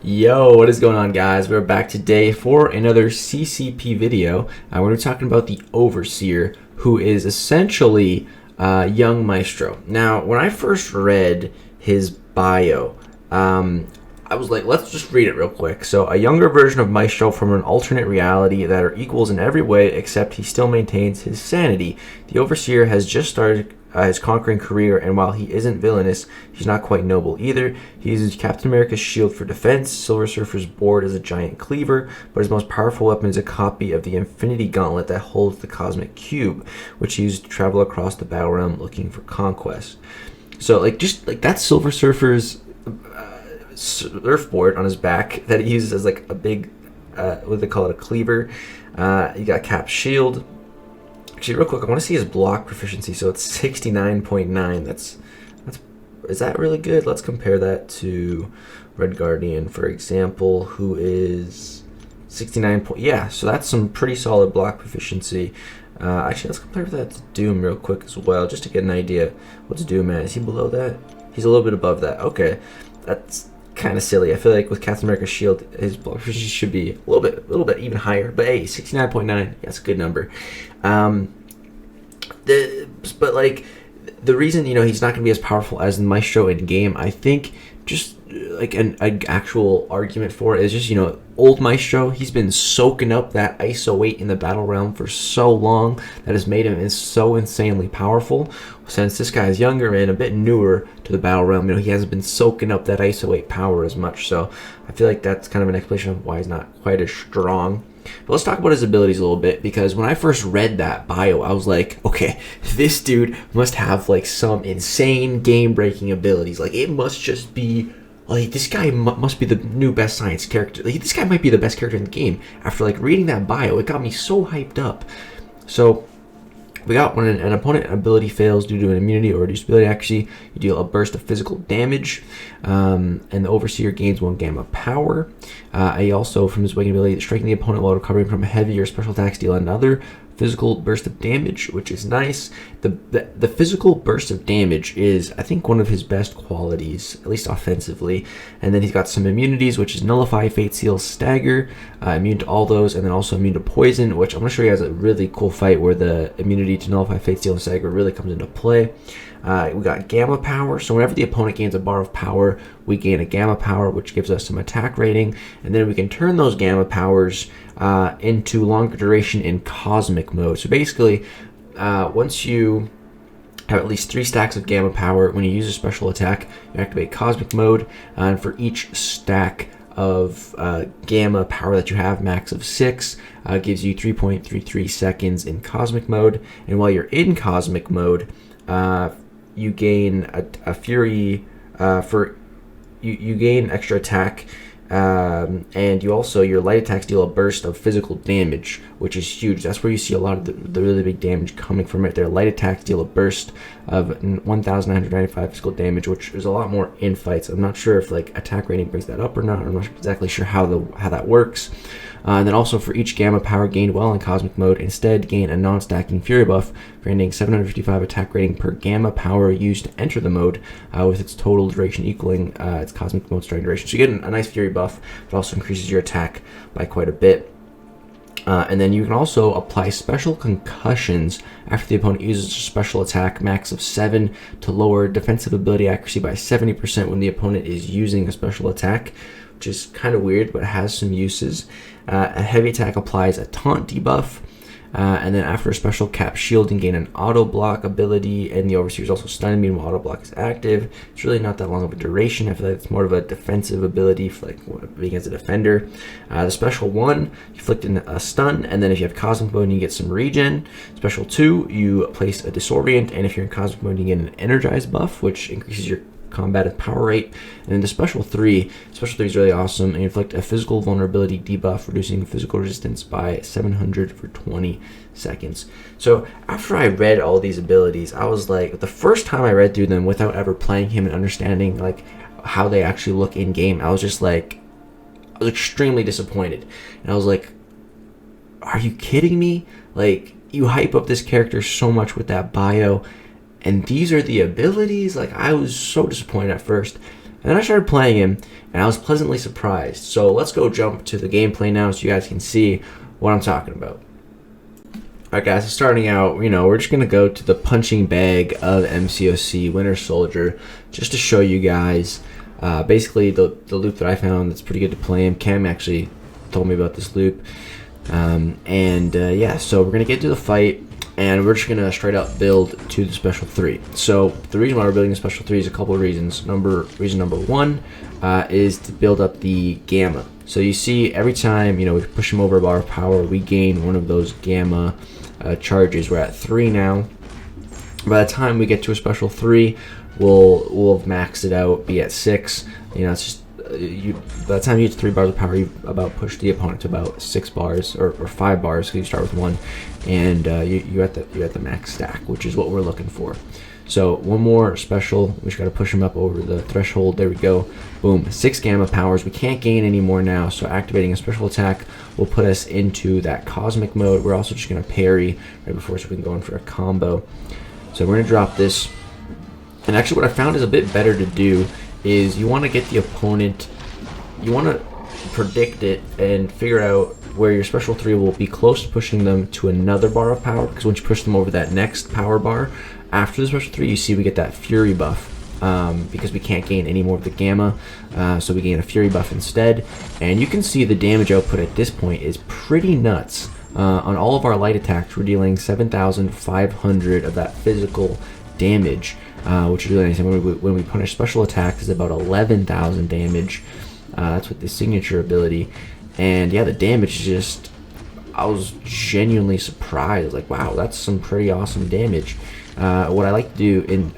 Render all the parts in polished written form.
Yo, what is going on, guys? We're back today for another CCP video. We're talking about the Overseer, who is essentially young Maestro. Now, when I first read his bio, I was like, let's just read it real quick. So, a younger version of Maestro from an alternate reality that are equals in every way, except he still maintains his sanity. The Overseer has just started his conquering career, and while he isn't villainous, he's not quite noble either. He uses Captain America's shield for defense, Silver Surfer's board is a giant cleaver, but his most powerful weapon is a copy of the Infinity Gauntlet that holds the Cosmic Cube, which he used to travel across the Battle Realm looking for conquest. So, just that's Silver Surfer's surfboard on his back that he uses as like a big, what do they call it, a cleaver. You got Cap's shield. Actually, real quick, I want to see his block proficiency. So it's 69.9. That's is that really good? Let's compare that to Red Guardian, for example, who is 69. Yeah, so that's some pretty solid block proficiency. Actually, let's compare that to Doom real quick as well, just to get an idea. What's Doom at? Is he below that? He's a little bit above that. Okay, that's kind of silly. I feel like with Captain America's shield, his block proficiency should be a little bit even higher. But hey, 69.9, that's a good number. But the reason he's not going to be as powerful as the Maestro in game, I think, just like an actual argument for it is just old Maestro. He's been soaking up that ISO weight in the battle realm for so long that has made him so insanely powerful. Since this guy is younger and a bit newer to the battle realm, he hasn't been soaking up that ISO weight power as much. So I feel like that's kind of an explanation of why he's not quite as strong. But let's talk about his abilities a little bit, because when I first read that bio, I was like, okay, this dude must have some insane game-breaking abilities. It must just be this guy must be the new best science character. This guy might be the best character in the game. After reading that bio, it got me so hyped up. So we got when an opponent ability fails due to an immunity or reduced ability accuracy, you deal a burst of physical damage, and the Overseer gains 1 gamma power. He also, from his awakened ability, striking the opponent while recovering from a heavier special attacks, deal another physical burst of damage, which is nice. The physical burst of damage is, I think, one of his best qualities, at least offensively. And then he's got some immunities, which is Nullify, Fate Seal, Stagger, immune to all those, and then also immune to poison, which I'm going to show you guys a really cool fight where the immunity to Nullify, Fate Seal, and Stagger really comes into play. We got gamma power, so whenever the opponent gains a bar of power, we gain a gamma power, which gives us some attack rating, and then we can turn those gamma powers into longer duration in cosmic mode. So basically, once you have at least 3 stacks of gamma power, when you use a special attack, you activate cosmic mode, and for each stack of gamma power that you have, max of 6, gives you 3.33 seconds in cosmic mode. And while you're in cosmic mode, you gain a fury you gain extra attack, and you also, your light attacks deal a burst of physical damage, which is huge. That's where you see a lot of the really big damage coming from it. Their light attacks deal a burst of 1,995 physical damage, which is a lot more in fights. I'm not sure if attack rating brings that up or not. I'm not exactly sure how that works. And then also, for each gamma power gained while in cosmic mode, instead gain a non-stacking fury buff, granting 755 attack rating per gamma power used to enter the mode, with its total duration equaling its cosmic mode starting duration. So you get a nice fury buff, but also increases your attack by quite a bit. And then you can also apply special concussions after the opponent uses a special attack, max of 7, to lower defensive ability accuracy by 70% when the opponent is using a special attack, which is kind of weird, but it has some uses. A heavy attack applies a taunt debuff, and then after a special, Cap shield and gain an auto block ability, and the Overseer is also stun immune while auto block is active. It's really not that long of a duration. I feel like it's more of a defensive ability for being as a defender. The special 1, you inflict a stun, and then if you have cosmic mode, you get some regen. Special 2, you place a disorient, and if you're in cosmic mode, you get an energized buff, which increases your combat and power rate. And then the special 3 is really awesome, and you inflict a physical vulnerability debuff, reducing physical resistance by 700 for 20 seconds. So after I read all these abilities, I was like, the first time I read through them without ever playing him and understanding how they actually look in game, I was extremely disappointed. And I was like, are you kidding me? You hype up this character so much with that bio, and these are the abilities. I was so disappointed at first. And then I started playing him, and I was pleasantly surprised. So let's go jump to the gameplay now so you guys can see what I'm talking about. Alright guys, so starting out, we're just going to go to the punching bag of mcoc Winter Soldier just to show you guys basically the loop that I found that's pretty good to play him. Cam actually told me about this loop. Yeah, so we're going to get to the fight, and we're just going to straight up build to the Special 3. So the reason why we're building the Special 3 is a couple of reasons. Reason number one is to build up the Gamma. So you see every time, we push him over a bar of power, we gain one of those Gamma charges. We're at 3 now. By the time we get to a Special 3, we'll have maxed it out, be at 6. It's just by the time you get to 3 bars of power, you about push the opponent to about 6 bars or 5 bars, because you start with 1, and you're at the max stack, which is what we're looking for. So one more special, we just got to push him up over the threshold. There we go. Boom, 6 Gamma powers. We can't gain any more now, so activating a special attack will put us into that cosmic mode. We're also just going to parry right before, so we can go in for a combo. So we're going to drop this. And actually what I found is a bit better to do is you want to get the opponent, you want to predict it and figure out where your Special 3 will be close to pushing them to another bar of power, because once you push them over that next power bar, after the Special 3, you see we get that Fury buff, because we can't gain any more of the Gamma, so we gain a Fury buff instead. And you can see the damage output at this point is pretty nuts. On all of our light attacks, we're dealing 7,500 of that physical damage, which is really nice. And when we punish special attacks, it's about 11,000 damage. That's with the signature ability. And yeah, the damage is just, I was genuinely surprised. Like, wow, that's some pretty awesome damage. What I like to do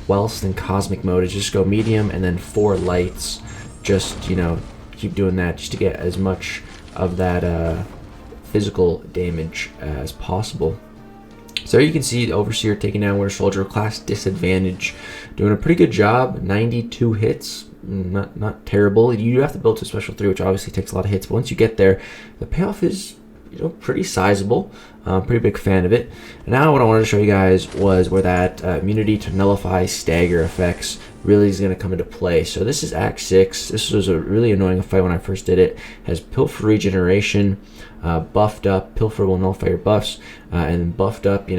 whilst in cosmic mode is just go medium and then 4 lights. Just, keep doing that just to get as much of that physical damage as possible. So you can see the Overseer taking down Winter Soldier, class disadvantage, doing a pretty good job. 92 hits, not terrible. You have to build to Special 3, which obviously takes a lot of hits, but once you get there, the payoff is pretty sizable. Pretty big fan of it. And now what I wanted to show you guys was where that immunity to nullify stagger effects really is going to come into play. So this is Act 6. This was a really annoying fight when I first did it. Has Pilfer regeneration, buffed up. Pilfer will nullify your buffs, and buffed up, you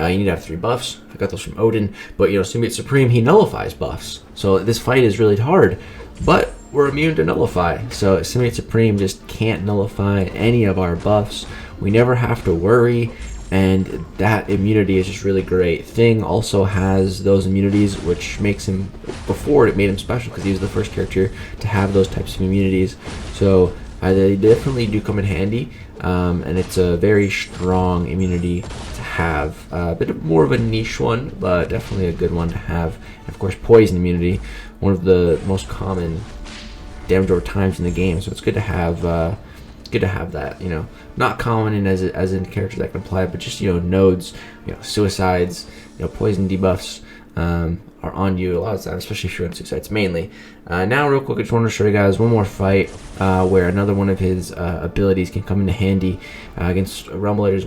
need to have 3 buffs. I got those from Odin, but Symbiote Supreme, he nullifies buffs. So this fight is really hard, but we're immune to nullify. So Symbiote Supreme just can't nullify any of our buffs. We never have to worry, and that immunity is just really great. Thing also has those immunities, which makes him, before it made him special, because he was the first character to have those types of immunities. So they definitely do come in handy, and it's a very strong immunity to have. A bit more of a niche one, but definitely a good one to have. And of course, poison immunity, one of the most common damage over times in the game. So it's good to have that. Not common in as in characters that can apply, but just nodes, suicides, poison debuffs are on you a lot of times, especially if you're on suicides mainly. Now real quick, I just wanted to show you guys one more fight where another one of his abilities can come into handy against Rumble Legends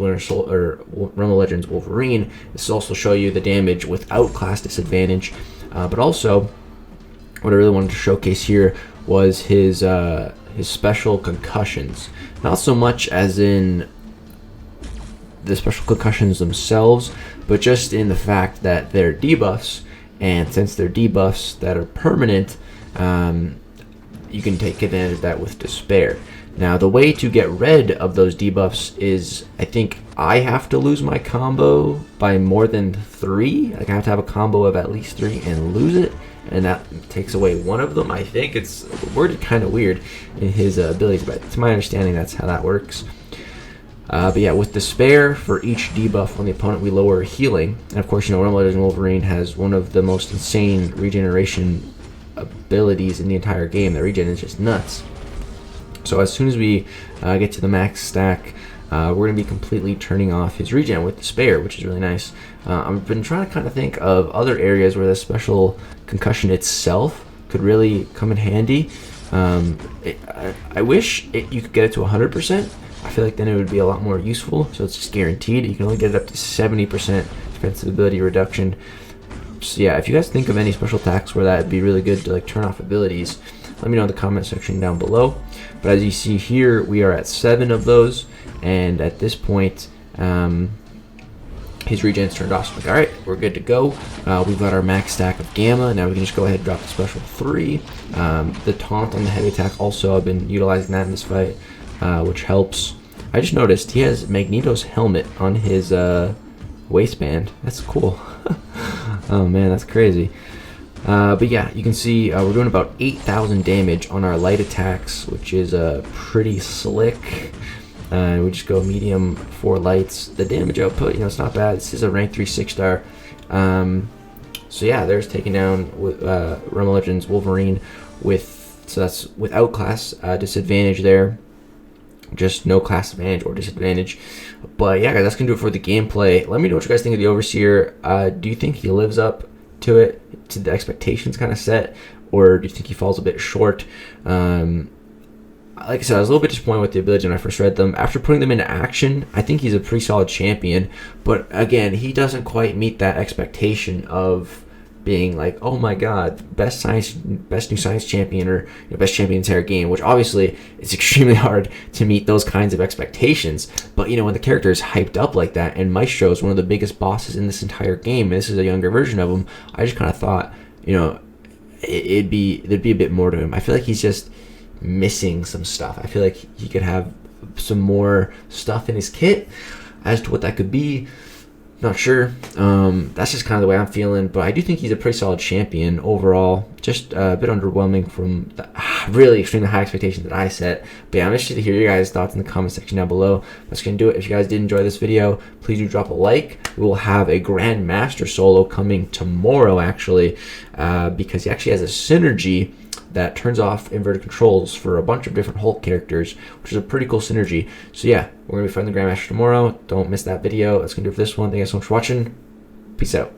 Wolverine. This will also show you the damage without class disadvantage, but also what I really wanted to showcase here was his special concussions. Not so much as in the special concussions themselves, but just in the fact that they're debuffs, and since they're debuffs that are permanent, you can take advantage of that with Despair. Now, the way to get rid of those debuffs is, I think I have to lose my combo by more than 3. Like, I have to have a combo of at least 3 and lose it, and that takes away one of them. I think it's worded kind of weird in his abilities, but to my understanding, that's how that works. But yeah, with Despair, for each debuff on the opponent, we lower healing. And of course, Rumble Legends Wolverine has one of the most insane regeneration abilities in the entire game. The regen is just nuts. So as soon as we get to the max stack, we're going to be completely turning off his regen with Despair, which is really nice. I've been trying to kind of think of other areas where the special concussion itself could really come in handy. I wish you could get it to 100%. I feel like then it would be a lot more useful. So it's just guaranteed. You can only get it up to 70% defensive ability reduction. So yeah, if you guys think of any special attacks where that'd be really good to like turn off abilities, let me know in the comment section down below. But as you see here, we are at 7 of those, and at this point, his regen's turned off. So like, all right, we're good to go. We've got our max stack of Gamma. Now we can just go ahead and drop the special 3. The taunt on the heavy attack also, I've been utilizing that in this fight, which helps. I just noticed he has Magneto's helmet on his waistband. That's cool. Oh man, that's crazy. But yeah, you can see we're doing about 8,000 damage on our light attacks, which is pretty slick. We just go medium 4 lights. The damage output, you know, it's not bad. This is a rank 3 6-star. So yeah, there's taking down Realm of Legends Wolverine so that's without class disadvantage there. Just no class advantage or disadvantage. But yeah, guys, that's gonna do it for the gameplay. Let me know what you guys think of the Overseer. Do you think he lives up to it, to the expectations kind of set, or do you think he falls a bit short? Like I said, I was a little bit disappointed with the abilities when I first read them. After putting them into action, I think he's a pretty solid champion. But again, he doesn't quite meet that expectation of being like, oh my god, best new science champion, or best champion in the entire game, which obviously it's extremely hard to meet those kinds of expectations. But when the character is hyped up like that, and Maestro is one of the biggest bosses in this entire game, and this is a younger version of him, I just kind of thought, there'd be a bit more to him. I feel like he's just missing some stuff. I feel like he could have some more stuff in his kit. As to what that could be, not sure. That's just kind of the way I'm feeling, but I do think he's a pretty solid champion overall. Just a bit underwhelming from the really extremely high expectations that I set. But yeah, I'm interested to hear your guys' thoughts in the comment section down below. That's gonna do it. If you guys did enjoy this video, please do drop a like. We will have a Grand Master solo coming tomorrow, actually, because he actually has a synergy that turns off inverted controls for a bunch of different Hulk characters, which is a pretty cool synergy. So yeah, we're going to be fighting the Grandmaster tomorrow. Don't miss that video. That's going to do it for this one. Thank you guys so much for watching. Peace out.